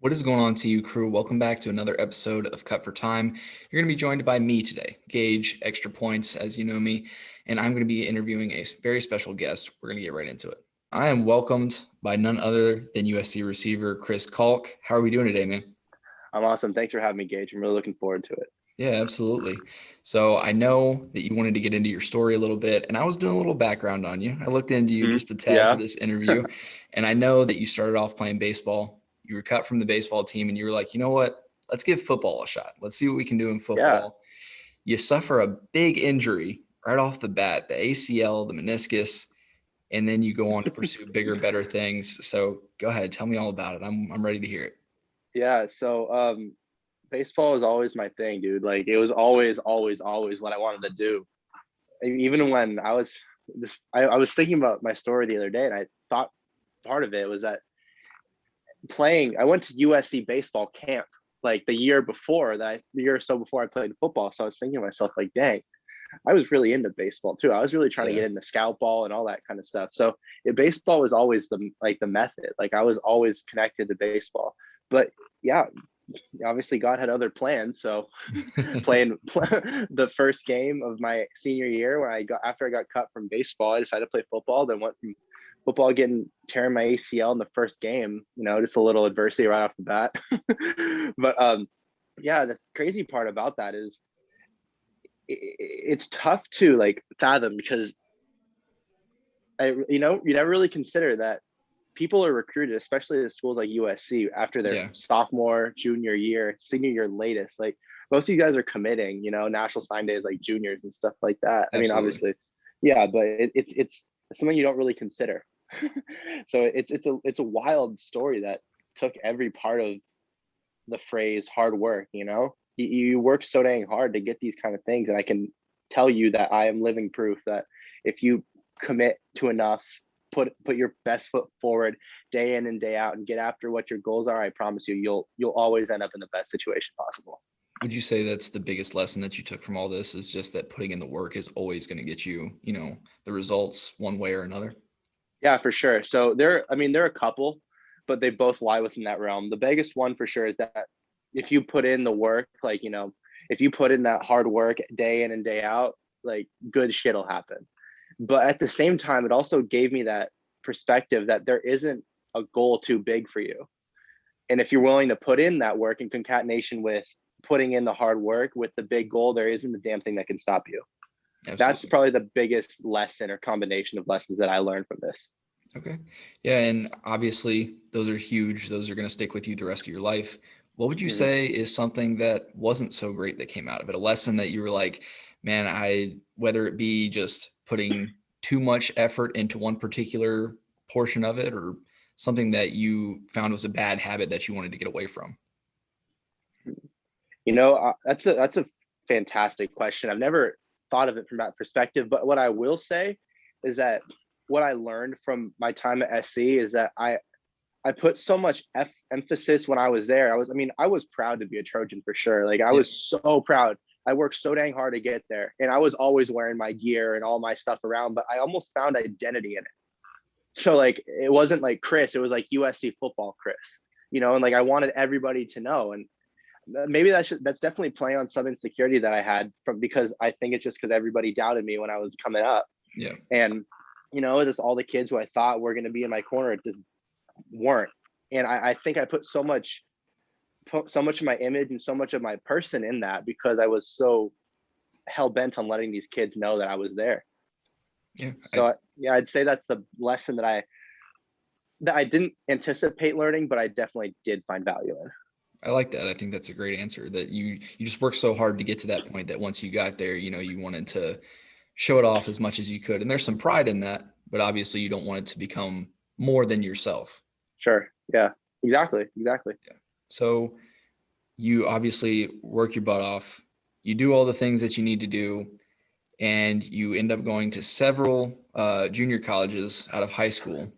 What is going on to you, crew? Welcome back to another episode of Cut for Time. You're going to be joined by me today, Gage, Extra Points, as you know me, and I'm going to be interviewing a very special guest. We're going to get right into it. I am welcomed by none other than USC receiver Chris Caulk. How are we doing today, man? I'm awesome. Thanks for having me, Gage. I'm really looking forward to it. Yeah, absolutely. So I know that you wanted to get into your story a little bit, and I was doing a little background on you. I looked into you just a tad for Yeah. this interview, and I know that you started off playing baseball. You were cut from the baseball team, and you were like, you know what? Let's give football a shot. Let's see what we can do in Yeah. football. You suffer a big injury right off the bat, the ACL, the meniscus, and then you go on to pursue bigger, better things. So go ahead, tell me all about it. I'm ready to hear it. Yeah. Baseball is always my thing, dude. Like it was always what I wanted to do. Even when I was thinking about my story the other day, and I thought part of it was that I went to USC baseball camp like the year or so before I played football. So I was thinking to myself, like, dang, I was really into baseball too. I was really trying to Yeah, get into scout ball and all that kind of stuff. So baseball was always the method. Like I was always connected to baseball. But yeah, obviously God had other plans. So playing the first game of my senior year when I got after I got cut from baseball, I decided to play football. Then went from football getting tearing my ACL in the first game. Just a little adversity right off the bat. But yeah, the crazy part about that is it's tough to like fathom because you never really consider that people are recruited, especially at schools like USC, after their yeah, sophomore, junior year, senior year latest. Like most of you guys are committing, national sign days like juniors and stuff like that. I mean, absolutely. obviously, yeah, but it's something you don't really consider. So it's a wild story that took every part of the phrase hard work. You work so dang hard to get these kind of things, and I can tell you that I am living proof that if you commit to enough, put your best foot forward day in and day out and get after what your goals are, I promise you you'll always end up in the best situation possible. Would you say that's the biggest lesson that you took from all this is just that putting in the work is always going to get you, the results one way or another? Yeah, for sure. So there are a couple, but they both lie within that realm. The biggest one for sure is that if you put in the work, like, if you put in that hard work day in and day out, like good shit will happen. But at the same time, it also gave me that perspective that there isn't a goal too big for you. And if you're willing to put in that work in concatenation with putting in the hard work with the big goal, there isn't a damn thing that can stop you. That's Absolutely. probably the biggest lesson or combination of lessons that I learned from this. Okay. Yeah, and obviously those are huge. Those are going to stick with you the rest of your life. What would you Mhm. say is something that wasn't so great that came out of it? A lesson that you were like, man, whether it be just putting too much effort into one particular portion of it or something that you found was a bad habit that you wanted to get away from? That's a fantastic question. I've never thought of it from that perspective, but what I will say is that what I learned from my time at SC is that I put so much emphasis when I was there. I was proud to be a Trojan for sure. Like I Yeah, was so proud. I worked so dang hard to get there, and I was always wearing my gear and all my stuff around. But I almost found identity in it. So like it wasn't like Chris, it was like USC football Chris, and like I wanted everybody to know. And maybe that's definitely playing on some insecurity that I had from because I think it's just because everybody doubted me when I was coming up. yeah, And just all the kids who I thought were going to be in my corner just weren't. And I think I put so much of my image and so much of my person in that because I was so hell bent on letting these kids know that I was there. yeah. So yeah, I'd say that's the lesson that I didn't anticipate learning, but I definitely did find value in. I like that. I think that's a great answer that you just worked so hard to get to that point that once you got there, you wanted to show it off as much as you could. And there's some pride in that, but obviously you don't want it to become more than yourself. Sure. Yeah. Exactly. Yeah. So you obviously work your butt off. You do all the things that you need to do, and you end up going to several junior colleges out of high school.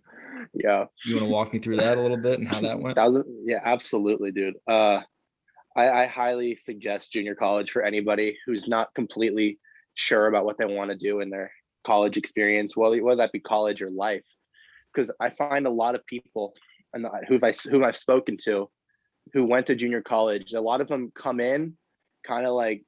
Yeah. You want to walk me through that a little bit and how that went? Yeah, absolutely, dude. I highly suggest junior college for anybody who's not completely sure about what they want to do in their college experience, whether that be college or life. Because I find a lot of people and who I've spoken to who went to junior college, a lot of them come in kind of like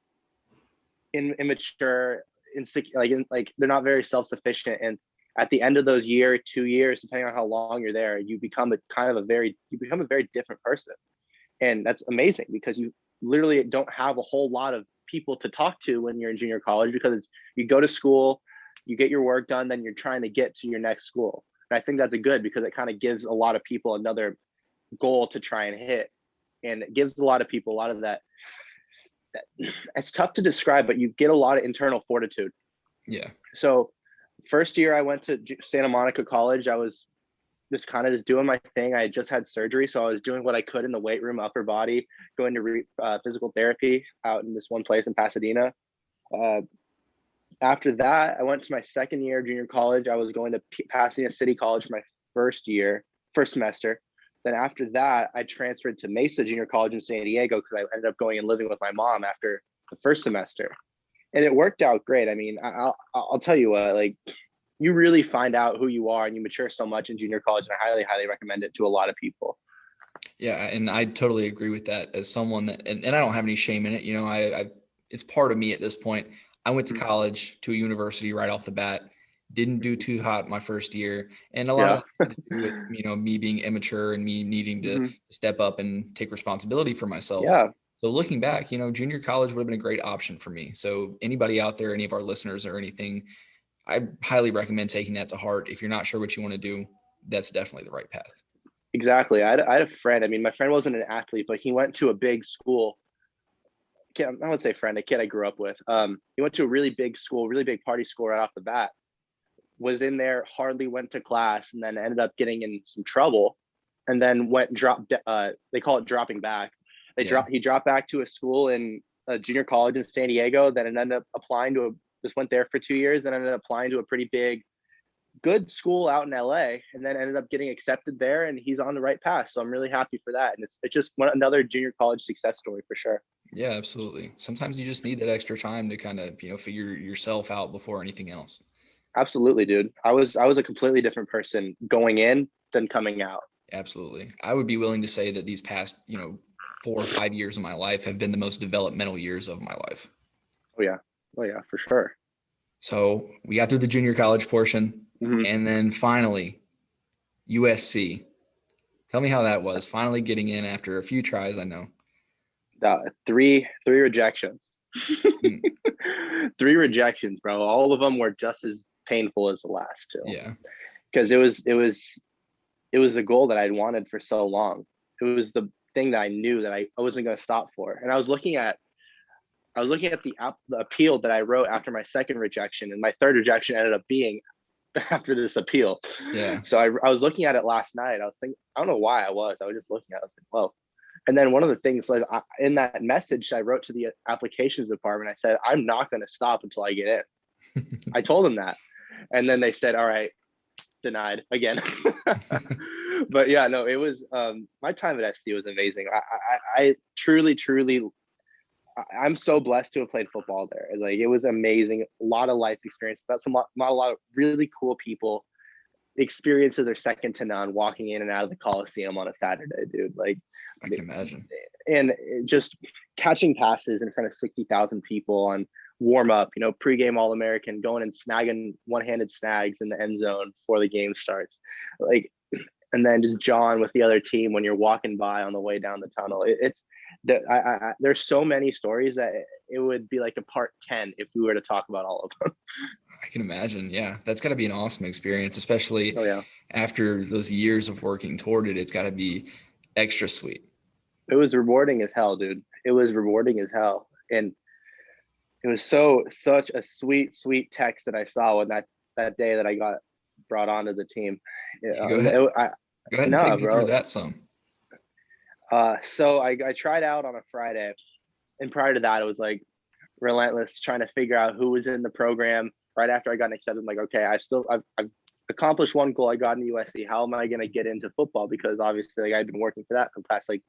immature, insecure, like they're not very self-sufficient. And at the end of those 2 years, depending on how long you're there, you become a very different person. And that's amazing because you literally don't have a whole lot of people to talk to when you're in junior college, because you go to school, you get your work done, then you're trying to get to your next school. And I think that's good because it kind of gives a lot of people another goal to try and hit. And it gives a lot of people a lot of that it's tough to describe, but you get a lot of internal fortitude. Yeah. So first year I went to Santa Monica College, I was just doing my thing. I had just had surgery, so I was doing what I could in the weight room, upper body, going to physical therapy out in this one place in Pasadena. After that, I went to my second year of junior college. I was going to Pasadena City College for my first semester. Then after that, I transferred to Mesa Junior College in San Diego because I ended up going and living with my mom after the first semester. And it worked out great. I mean, I'll tell you what, like, you really find out who you are and you mature so much in junior college. And I highly, highly recommend it to a lot of people. Yeah. And I totally agree with that as someone that, and I don't have any shame in it. You know, it's part of me at this point. I went to college, to a university right off the bat, didn't do too hot my first year. And a lot of Yeah. that had to do with, you know, me being immature and me needing to Mm-hmm. step up and take responsibility for myself. Yeah. So looking back, you know, junior college would have been a great option for me. So anybody out there, any of our listeners or anything, I highly recommend taking that to heart. If you're not sure what you want to do, that's definitely the right path. Exactly. I had a friend. I mean, my friend wasn't an athlete, but he went to a big school. I would say friend, a kid I grew up with. He went to a really big school, really big party school right off the bat. Was in there, hardly went to class, and then ended up getting in some trouble, and then dropped. They call it dropping back. Yeah. He dropped back to a school in a junior college in San Diego. Then ended up applying just went there for 2 years, and ended up applying to a pretty big, good school out in LA, and then ended up getting accepted there. And he's on the right path. So I'm really happy for that. And it's just another junior college success story for sure. Yeah, absolutely. Sometimes you just need that extra time to kind of, you know, figure yourself out before anything else. Absolutely, dude. I was a completely different person going in than coming out. Absolutely. I would be willing to say that these past, you know, 4 or 5 years of my life have been the most developmental years of my life. Oh yeah. Oh yeah, for sure. So we got through the junior college portion, Mm-hmm. and then finally USC. Tell me how that was. Finally getting in after a few tries, I know. Three rejections. Hmm. Three rejections, bro. All of them were just as painful as the last two. Yeah. Because it was a goal that I'd wanted for so long. It was the thing that I knew that I wasn't going to stop for. And I was looking at the appeal that I wrote after my second rejection, and my third rejection ended up being after this appeal. Yeah. So I was looking at it last night. I was thinking, I don't know why I was just looking at it. I was like, whoa. And then one of the things, like, in that message I wrote to the applications department, I said, I'm not going to stop until I get in. I told them that. And then they said, all right, denied again. But yeah, no, it was, my time at SC was amazing. I truly, truly, I'm so blessed to have played football there. Like, it was amazing. A lot of life experience. That's a lot of really cool people. Experiences are second to none walking in and out of the Coliseum on a Saturday, dude. Like, I can imagine. and just catching passes in front of 60,000 people on warm up, you know, pregame All-American, going and snagging one-handed snags in the end zone before the game starts. Like, and then just John with the other team when you're walking by on the way down the tunnel. There's so many stories that it would be like a part 10 if we were to talk about all of them. I can imagine. Yeah. That's got to be an awesome experience, especially Oh yeah. after those years of working toward it. It's got to be extra sweet. It was rewarding as hell, dude. It was rewarding as hell. And it was such a sweet text that I saw when that day that I got brought onto the team. Yeah, go ahead. Go ahead and take No, me through bro. that some. So I tried out on a Friday, and prior to that, it was like relentless trying to figure out who was in the program. Right after I got accepted, I'm like, okay, I've accomplished one goal. I got into USC. How am I going to get into football? Because obviously, like, I'd been working for that for the past like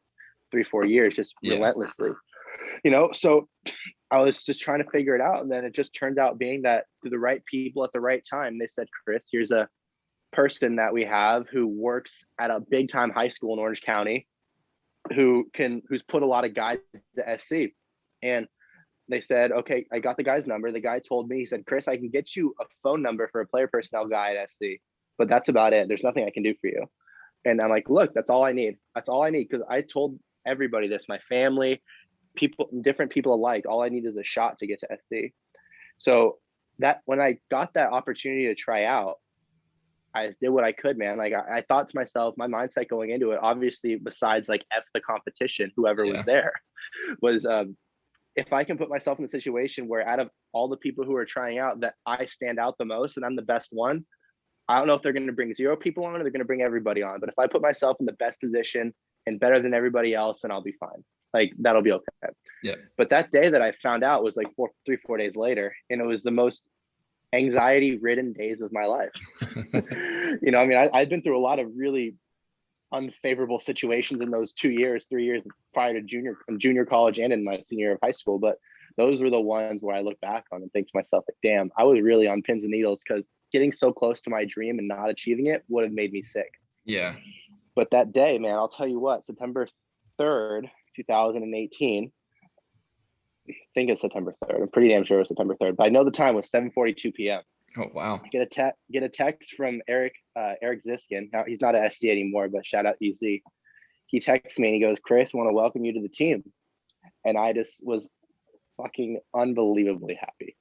3-4 years, just relentlessly, you know. So I was just trying to figure it out, and then it just turned out being that to the right people at the right time. They said, Chris, here's a person that we have who works at a big time high school in Orange County. who's put a lot of guys to SC. And they said, okay, I got the guy's number. The guy told me, he said, Chris, I can get you a phone number for a player personnel guy at SC, but that's about it. There's nothing I can do for you. And I'm like, look, that's all I need. That's all I need. Cause I told everybody this, my family, people, different people alike, all I need is a shot to get to SC. So that when I got that opportunity to try out, I just did what I could, man. Like I thought to myself, my mindset going into it, obviously, besides like F the competition, whoever was there, was if I can put myself in a situation where out of all the people who are trying out, that I stand out the most and I'm the best one. I don't know if they're going to bring 0 people on or they're going to bring everybody on. But if I put myself in the best position and better than everybody else, then I'll be fine. Like that'll be okay. Yeah. But that day that I found out was like 4 days later, and it was the most anxiety-ridden days of my life. You know, I mean, I'd been through a lot of really unfavorable situations in those 3 years prior to junior college and in my senior year of high school. But those were the ones where I look back on and think to myself, like, damn, I was really on pins and needles because getting so close to my dream and not achieving it would have made me sick. Yeah. But that day, man, I'll tell you what, September 3rd, 2018, I think it's September 3rd. I'm pretty damn sure it was September 3rd, but I know the time was 7:42 p.m. Oh, wow. Get a text from Eric Ziskin. Now he's not at SC anymore, but shout out EZ. He texts me and he goes, Chris, I want to welcome you to the team. And I just was fucking unbelievably happy.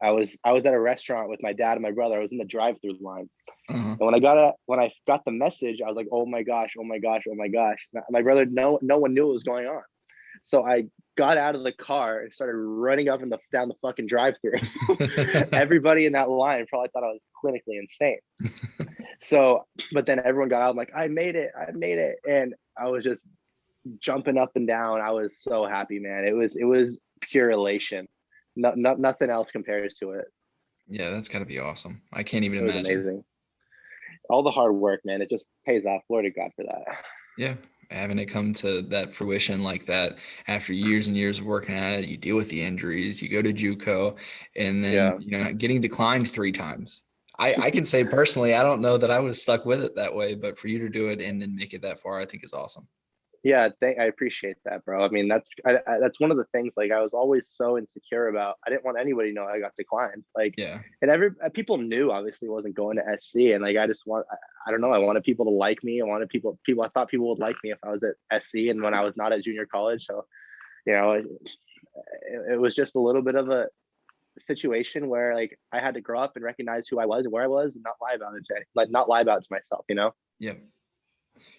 I was at a restaurant with my dad and my brother. I was in the drive-through line. And when I got the message, I was like, oh my gosh. My brother, no one knew what was going on. So I got out of the car and started running up down the fucking drive-through. Everybody in that line probably thought I was clinically insane. So, but then everyone got out. I'm like, I made it. And I was just jumping up and down. I was so happy, man. It was pure elation. Nothing else compares to it. Yeah, that's got to be awesome. I can't even imagine. It was amazing. All the hard work, man, it just pays off. Glory to God for that. Yeah, having it come to that fruition like that after years and years of working at it, you deal with the injuries, you go to JUCO, and then getting declined 3 times. I can say personally, I don't know that I would have stuck with it that way, but for you to do it and then make it that far, I think is awesome. Yeah, I appreciate that, bro. I mean, that's one of the things, like, I was always so insecure about. I didn't want anybody to know I got declined. Like, yeah. And people knew, obviously, wasn't going to SC. And like, I don't know. I wanted people to like me. I thought people would like me if I was at SC and when I was not at junior college. So, you know, it was just a little bit of a situation where like I had to grow up and recognize who I was and where I was and not lie about it to myself, you know? Yeah.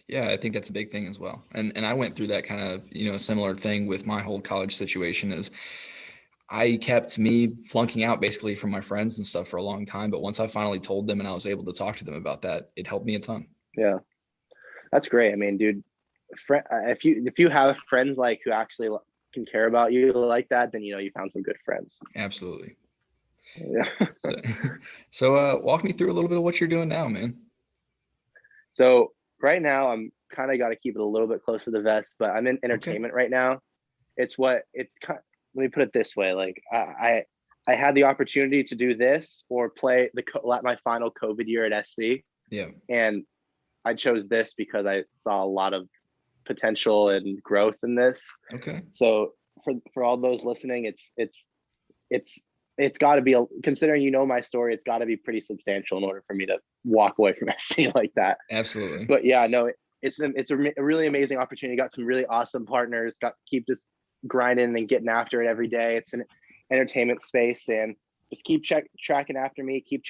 Yeah, I think that's a big thing as well. And I went through that kind of, similar thing with my whole college situation is I kept me flunking out basically from my friends and stuff for a long time. But once I finally told them and I was able to talk to them about that, it helped me a ton. Yeah, that's great. I mean, dude, if you have friends like who actually can care about you like that, then, you found some good friends. Absolutely. Yeah. So walk me through a little bit of what you're doing now, man. So right now I'm kind of got to keep it a little bit close to the vest, but I'm in entertainment right now. Let me put it this way. Like I had the opportunity to do this or play my final COVID year at SC. Yeah. And I chose this because I saw a lot of potential and growth in this. Okay. So for all those listening, it's got to be, considering my story, it's got to be pretty substantial in order for me to walk away from SC like that. Absolutely. But yeah, no, it's a really amazing opportunity. Got some really awesome partners. Keep just grinding and getting after it every day. It's an entertainment space, and just keep tracking after me. Keep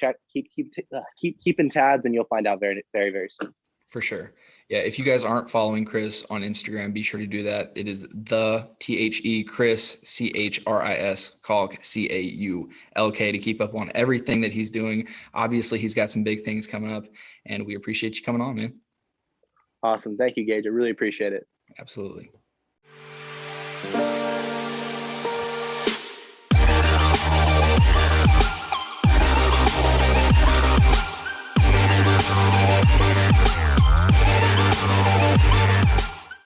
keeping tabs, and you'll find out very, very, very soon. For sure. Yeah. If you guys aren't following Chris on Instagram, be sure to do that. It is THE Chris, CHRIS, Caulk, CAULK, to keep up on everything that he's doing. Obviously, he's got some big things coming up, and we appreciate you coming on, man. Awesome. Thank you, Gage. I really appreciate it. Absolutely.